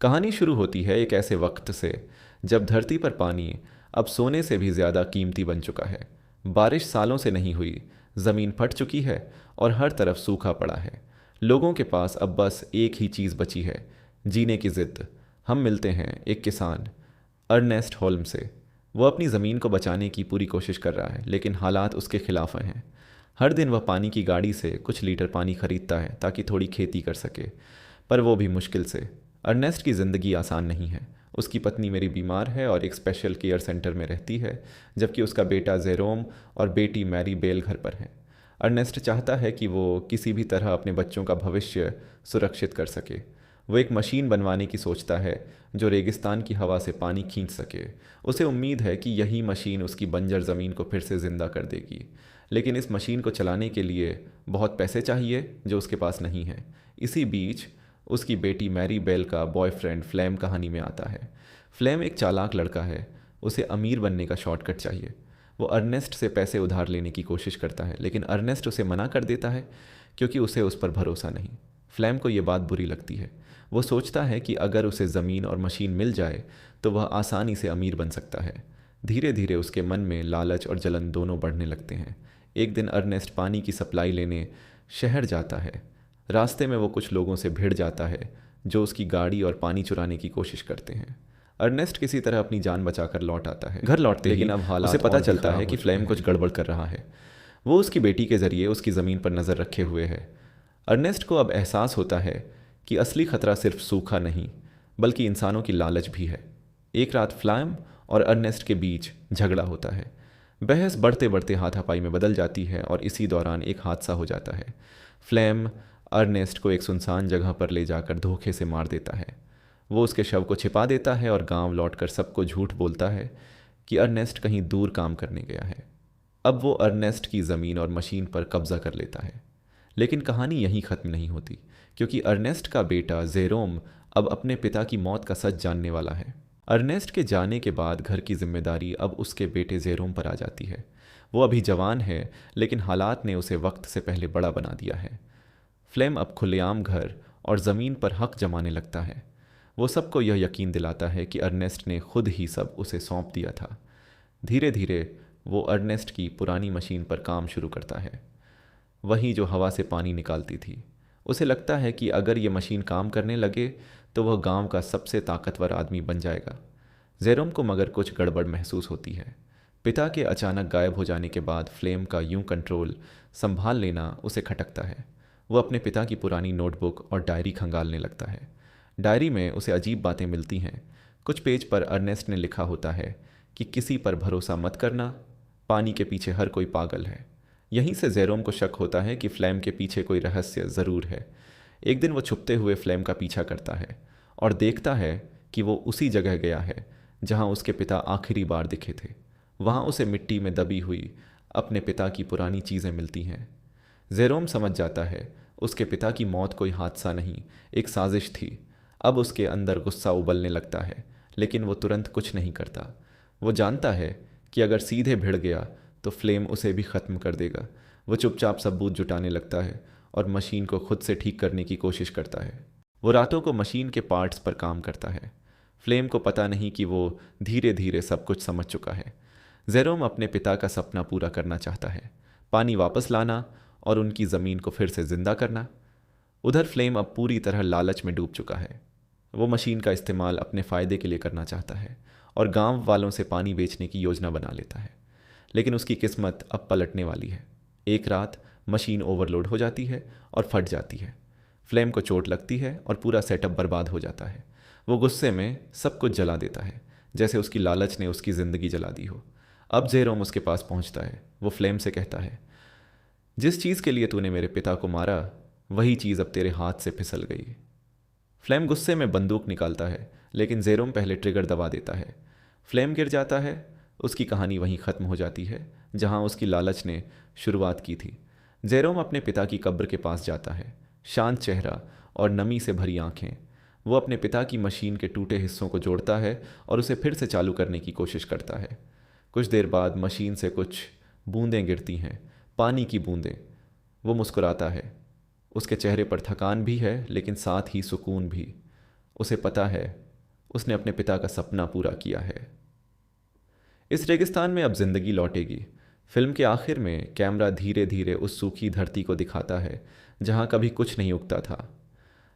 कहानी शुरू होती है एक ऐसे वक्त से जब धरती पर पानी अब सोने से भी ज़्यादा कीमती बन चुका है। बारिश सालों से नहीं हुई, ज़मीन फट चुकी है और हर तरफ सूखा पड़ा है। लोगों के पास अब बस एक ही चीज़ बची है, जीने की ज़िद। हम मिलते हैं एक किसान अर्नेस्ट होल्म से। वो अपनी ज़मीन को बचाने की पूरी कोशिश कर रहा है, लेकिन हालात उसके खिलाफ हैं। हर दिन वह पानी की गाड़ी से कुछ लीटर पानी खरीदता है ताकि थोड़ी खेती कर सके, पर वो भी मुश्किल से। अर्नेस्ट की ज़िंदगी आसान नहीं है। उसकी पत्नी मेरी बीमार है और एक स्पेशल केयर सेंटर में रहती है, जबकि उसका बेटा जेरोम और बेटी मैरी बेल घर पर हैं। अर्नेस्ट चाहता है कि वो किसी भी तरह अपने बच्चों का भविष्य सुरक्षित कर सके। वो एक मशीन बनवाने की सोचता है जो रेगिस्तान की हवा से पानी खींच सके। उसे उम्मीद है कि यही मशीन उसकी बंजर ज़मीन को फिर से ज़िंदा कर देगी, लेकिन इस मशीन को चलाने के लिए बहुत पैसे चाहिए जो उसके पास नहीं है। इसी बीच उसकी बेटी मैरी बेल का बॉयफ्रेंड फ्लेम कहानी में आता है। फ्लेम एक चालाक लड़का है। उसे अमीर बनने का शॉर्टकट चाहिए। वो अर्नेस्ट से पैसे उधार लेने की कोशिश करता है, लेकिन अर्नेस्ट उसे मना कर देता है क्योंकि उसे उस पर भरोसा नहीं। फ्लेम को ये बात बुरी लगती है। वो सोचता है कि अगर उसे ज़मीन और मशीन मिल जाए तो वह आसानी से अमीर बन सकता है। धीरे धीरे उसके मन में लालच और जलन दोनों बढ़ने लगते हैं। एक दिन अर्नेस्ट पानी की सप्लाई लेने शहर जाता है। रास्ते में वो कुछ लोगों से भिड़ जाता है जो उसकी गाड़ी और पानी चुराने की कोशिश करते हैं। अर्नेस्ट किसी तरह अपनी जान बचाकर लौट आता है। घर लौटते लेकिन अब हालात उसे पता चलता है कि फ्लेम कुछ गड़बड़ कर रहा है। वो उसकी बेटी के जरिए उसकी ज़मीन पर नज़र रखे हुए है। अर्नेस्ट को अब एहसास होता है कि असली खतरा सिर्फ सूखा नहीं, बल्कि इंसानों की लालच भी है। एक रात फ्लेम और अर्नेस्ट के बीच झगड़ा होता है। बहस बढ़ते बढ़ते हाथापाई में बदल जाती है और इसी दौरान एक हादसा हो जाता है। फ्लेम अर्नेस्ट को एक सुनसान जगह पर ले जाकर धोखे से मार देता है। वो उसके शव को छिपा देता है और गांव लौटकर सबको झूठ बोलता है कि अर्नेस्ट कहीं दूर काम करने गया है। अब वो अर्नेस्ट की ज़मीन और मशीन पर कब्जा कर लेता है। लेकिन कहानी यहीं ख़त्म नहीं होती, क्योंकि अर्नेस्ट का बेटा जेरोम अब अपने पिता की मौत का सच जानने वाला है। अर्नेस्ट के जाने के बाद घर की जिम्मेदारी अब उसके बेटे जेरोम पर आ जाती है। वो अभी जवान है, लेकिन हालात ने उसे वक्त से पहले बड़ा बना दिया है। फ्लेम अब खुलेआम घर और ज़मीन पर हक जमाने लगता है। वो सबको यह यकीन दिलाता है कि अर्नेस्ट ने खुद ही सब उसे सौंप दिया था। धीरे धीरे वो अर्नेस्ट की पुरानी मशीन पर काम शुरू करता है, वही जो हवा से पानी निकालती थी। उसे लगता है कि अगर ये मशीन काम करने लगे तो वह गांव का सबसे ताकतवर आदमी बन जाएगा। जेरोम को मगर कुछ गड़बड़ महसूस होती है। पिता के अचानक गायब हो जाने के बाद फ्लेम का यूं कंट्रोल संभाल लेना उसे खटकता है। वो अपने पिता की पुरानी नोटबुक और डायरी खंगालने लगता है। डायरी में उसे अजीब बातें मिलती हैं। कुछ पेज पर अर्नेस्ट ने लिखा होता है कि किसी पर भरोसा मत करना, पानी के पीछे हर कोई पागल है। यहीं से जेरोम को शक होता है कि फ्लेम के पीछे कोई रहस्य ज़रूर है। एक दिन वो छुपते हुए फ्लेम का पीछा करता है और देखता है कि वो उसी जगह गया है जहां उसके पिता आखिरी बार दिखे थे। वहां उसे मिट्टी में दबी हुई अपने पिता की पुरानी चीज़ें मिलती हैं। जेरोम समझ जाता है उसके पिता की मौत कोई हादसा नहीं, एक साजिश थी। अब उसके अंदर गुस्सा उबलने लगता है, लेकिन वो तुरंत कुछ नहीं करता। वो जानता है कि अगर सीधे भिड़ गया तो फ्लेम उसे भी ख़त्म कर देगा। वो चुपचाप सबूत जुटाने लगता है और मशीन को खुद से ठीक करने की कोशिश करता है। वो रातों को मशीन के पार्ट्स पर काम करता है। फ्लेम को पता नहीं कि वो धीरे धीरे सब कुछ समझ चुका है। जेरोम अपने पिता का सपना पूरा करना चाहता है, पानी वापस लाना और उनकी ज़मीन को फिर से ज़िंदा करना। उधर फ्लेम अब पूरी तरह लालच में डूब चुका है। वो मशीन का इस्तेमाल अपने फ़ायदे के लिए करना चाहता है और गांव वालों से पानी बेचने की योजना बना लेता है। लेकिन उसकी किस्मत अब पलटने वाली है। एक रात मशीन ओवरलोड हो जाती है और फट जाती है। फ्लेम को चोट लगती है और पूरा सेटअप बर्बाद हो जाता है। वो गुस्से में सब कुछ जला देता है, जैसे उसकी लालच ने उसकी ज़िंदगी जला दी हो। अब जेरोम उसके पास पहुंचता है। वो फ्लेम से कहता है, जिस चीज़ के लिए तूने मेरे पिता को मारा, वही चीज़ अब तेरे हाथ से फिसल गई। फ्लेम गुस्से में बंदूक निकालता है, लेकिन जेरोम पहले ट्रिगर दबा देता है। फ्लेम गिर जाता है। उसकी कहानी वहीं ख़त्म हो जाती है जहां उसकी लालच ने शुरुआत की थी। जेरोम अपने पिता की कब्र के पास जाता है, शांत चेहरा और नमी से भरी आंखें। वो अपने पिता की मशीन के टूटे हिस्सों को जोड़ता है और उसे फिर से चालू करने की कोशिश करता है। कुछ देर बाद मशीन से कुछ बूंदें गिरती हैं, पानी की बूंदें। वो मुस्कुराता है। उसके चेहरे पर थकान भी है, लेकिन साथ ही सुकून भी। उसे पता है उसने अपने पिता का सपना पूरा किया है। इस रेगिस्तान में अब जिंदगी लौटेगी। फिल्म के आखिर में कैमरा धीरे धीरे उस सूखी धरती को दिखाता है जहाँ कभी कुछ नहीं उगता था।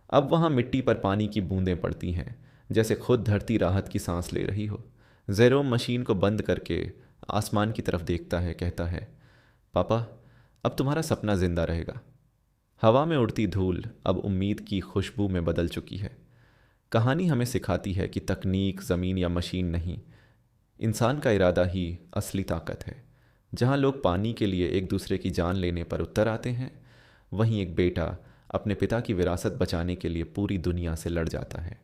अब वहाँ मिट्टी पर पानी की बूंदें पड़ती हैं, जैसे खुद धरती राहत की सांस ले रही हो। जेरोम मशीन को बंद करके आसमान की तरफ देखता है, कहता है, पापा, अब तुम्हारा सपना जिंदा रहेगा। हवा में उड़ती धूल अब उम्मीद की खुशबू में बदल चुकी है। कहानी हमें सिखाती है कि तकनीक, ज़मीन या मशीन नहीं, इंसान का इरादा ही असली ताकत है। जहाँ लोग पानी के लिए एक दूसरे की जान लेने पर उतर आते हैं, वहीं एक बेटा अपने पिता की विरासत बचाने के लिए पूरी दुनिया से लड़ जाता है।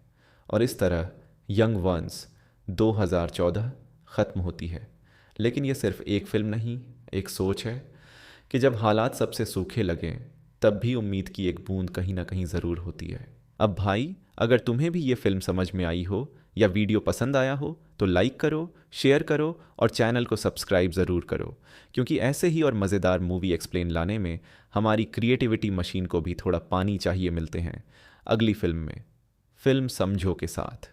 और इस तरह यंग वंस 2014 ख़त्म होती है। लेकिन यह सिर्फ एक फिल्म नहीं, एक सोच है कि जब हालात सबसे सूखे लगें, तब भी उम्मीद की एक बूंद कहीं ना कहीं ज़रूर होती है। अब भाई, अगर तुम्हें भी ये फिल्म समझ में आई हो या वीडियो पसंद आया हो तो लाइक करो, शेयर करो और चैनल को सब्सक्राइब ज़रूर करो, क्योंकि ऐसे ही और मज़ेदार मूवी एक्सप्लेन लाने में हमारी क्रिएटिविटी मशीन को भी थोड़ा पानी चाहिए। मिलते हैं अगली फिल्म में, फिल्म समझो के साथ।